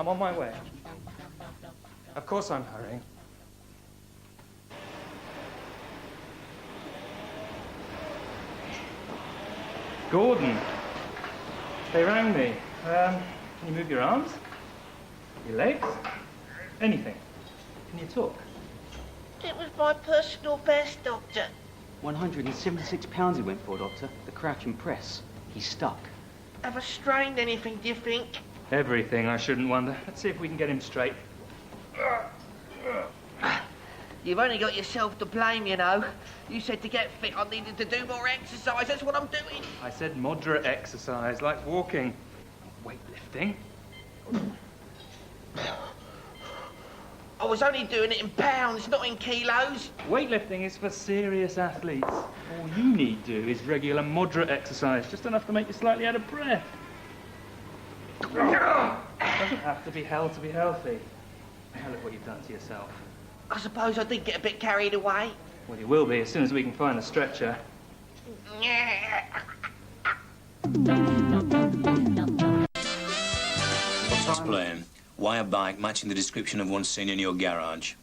I'm on my way. Of course I'm hurrying. Gordon, they rang me. Can you move your arms? Your legs? Anything. Can you talk? It was my personal best, Doctor. £176 he went for, Doctor. The crouch and press. He's stuck. Have I strained anything, do you think? Everything, I shouldn't wonder. Let's see if we can get him straight. You've only got yourself to blame, you know. You said to get fit I needed to do more exercise. That's what I'm doing. I said moderate exercise, like walking. Weightlifting. I was only doing it in pounds, not in kilos. Weightlifting is for serious athletes. All you need to do is regular moderate exercise, just enough to make you slightly out of breath. It doesn't have to be hell to be healthy. Now look what you've done to yourself. I suppose I did get a bit carried away. Well, you will be as soon as we can find the stretcher. Explain why a bike matching the description of one seen in your garage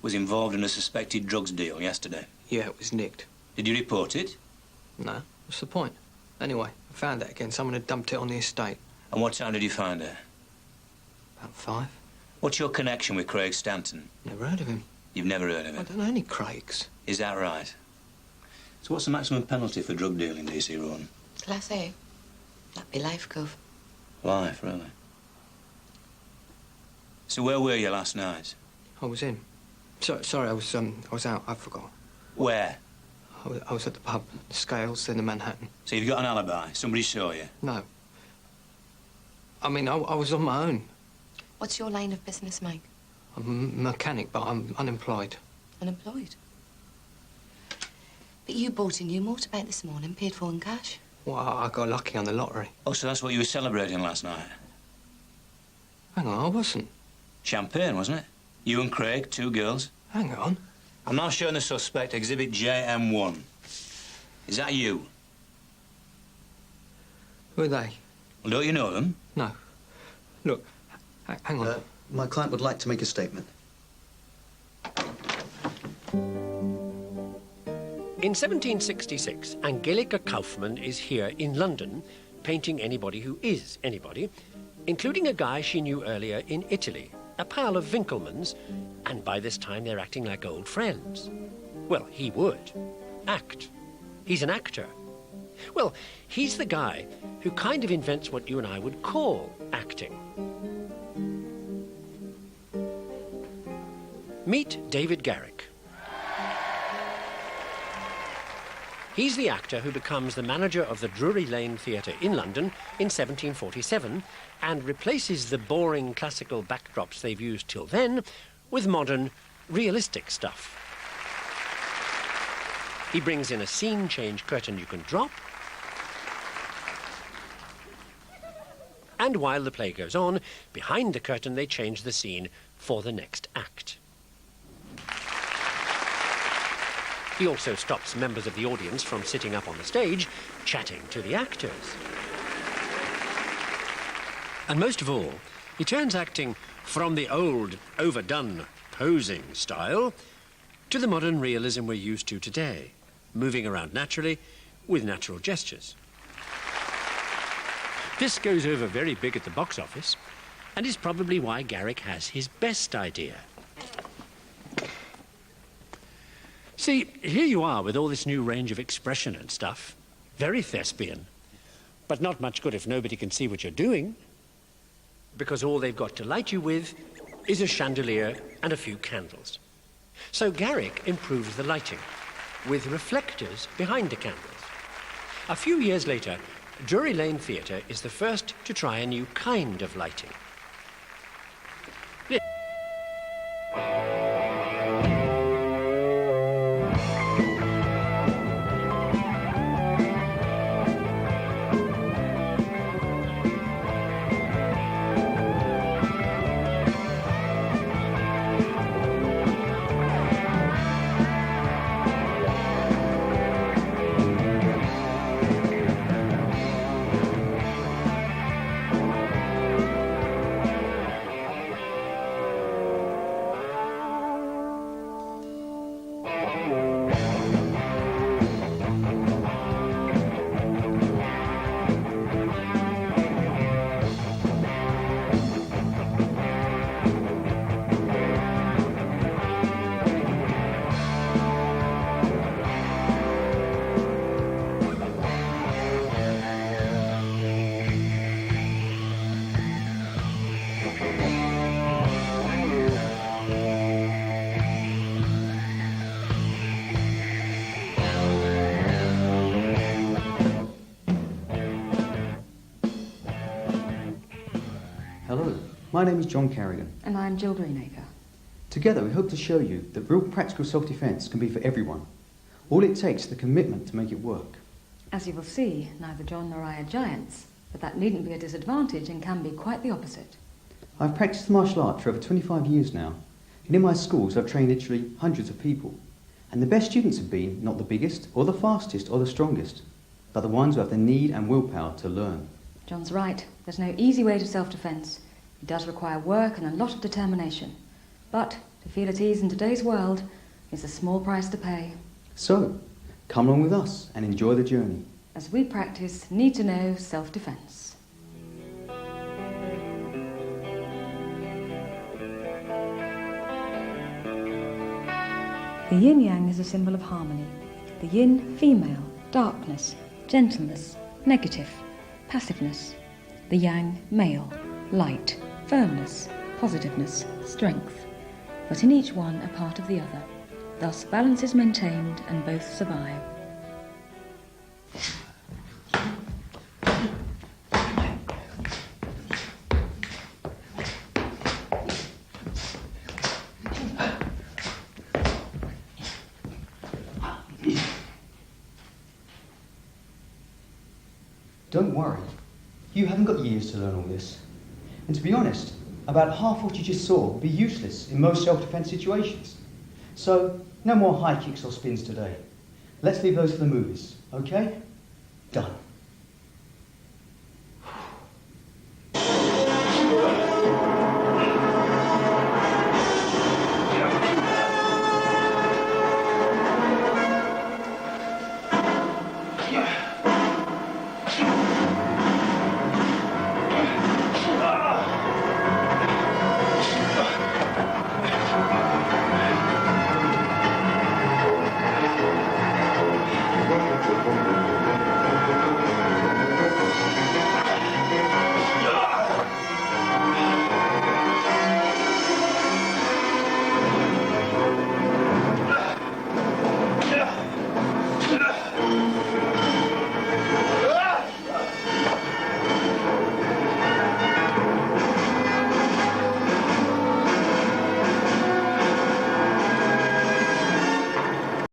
was involved in a suspected drugs deal yesterday. Yeah, it was nicked. Did you report it? No. What's the point? Anyway, I found it again. Someone had dumped it on the estate. And what time did you find it? About 5. What's your connection with Craig Stanton? Never heard of him. You've never heard of I him? don't know any Craigs. Is that right? So what's the maximum penalty for drug dealing, DC Rowan? Class A. That'd be life, Cove. Life, really? So where were you last night? I was in. Sorry, I was out. I forgot. Where? I was at the pub, Scales, in the Manhattan. So you've got an alibi? Somebody saw you? No. I mean, I was on my own. What's your line of business, Mike? I'm a mechanic, but I'm unemployed. Unemployed? But you bought a new motorbike this morning, paid for in cash. Well, I got lucky on the lottery. Oh, so that's what you were celebrating last night? Hang on, I wasn't. Champagne, wasn't it? You and Craig, 2 girls. Hang on. I'm now showing the suspect Exhibit JM1. Is that you? Who are they? Well, don't you know them? No. Look, hang on. My client would like to make a statement. In 1766, Angelika Kaufmann is here in London, painting anybody who is anybody, including a guy she knew earlier in Italy, a pal of Winckelmann's, and by this time they're acting like old friends. Well, he would. Act. He's an actor. Well, he's the guy who kind of invents what you and I would call acting. Meet David Garrick. He's the actor who becomes the manager of the Drury Lane Theatre in London in 1747 and replaces the boring classical backdrops they've used till then with modern, realistic stuff. He brings in a scene change curtain you can drop, and while the play goes on, behind the curtain they change the scene for the next act. He also stops members of the audience from sitting up on the stage, chatting to the actors. And most of all, he turns acting from the old, overdone, posing style to the modern realism we're used to today, moving around naturally with natural gestures. This goes over very big at the box office and is probably why Garrick has his best idea. See, here you are with all this new range of expression and stuff. Very thespian. But not much good if nobody can see what you're doing. Because all they've got to light you with is a chandelier and a few candles. So Garrick improves the lighting with reflectors behind the candles. A few years later, Drury Lane Theatre is the first to try a new kind of lighting. My name is John Carrigan. And I'm Jill Greenacre. Together we hope to show you that real practical self-defence can be for everyone. All it takes is the commitment to make it work. As you will see, neither John nor I are giants, but that needn't be a disadvantage and can be quite the opposite. I've practiced martial art for over 25 years now, and in my schools I've trained literally hundreds of people. And the best students have been not the biggest, or the fastest, or the strongest, but the ones who have the need and willpower to learn. John's right. There's no easy way to self-defence. It does require work and a lot of determination. But to feel at ease in today's world is a small price to pay. So, come along with us and enjoy the journey. As we practice need-to-know self-defence. The yin-yang is a symbol of harmony. The yin, female, darkness, gentleness, negative, passiveness. The yang, male, light, firmness, positiveness, strength. But in each one a part of the other. Thus balance is maintained and both survive. Don't worry, you haven't got years to learn all this. And to be honest, about half what you just saw would be useless in most self-defense situations. So, no more high kicks or spins today. Let's leave those for the movies, okay? Done.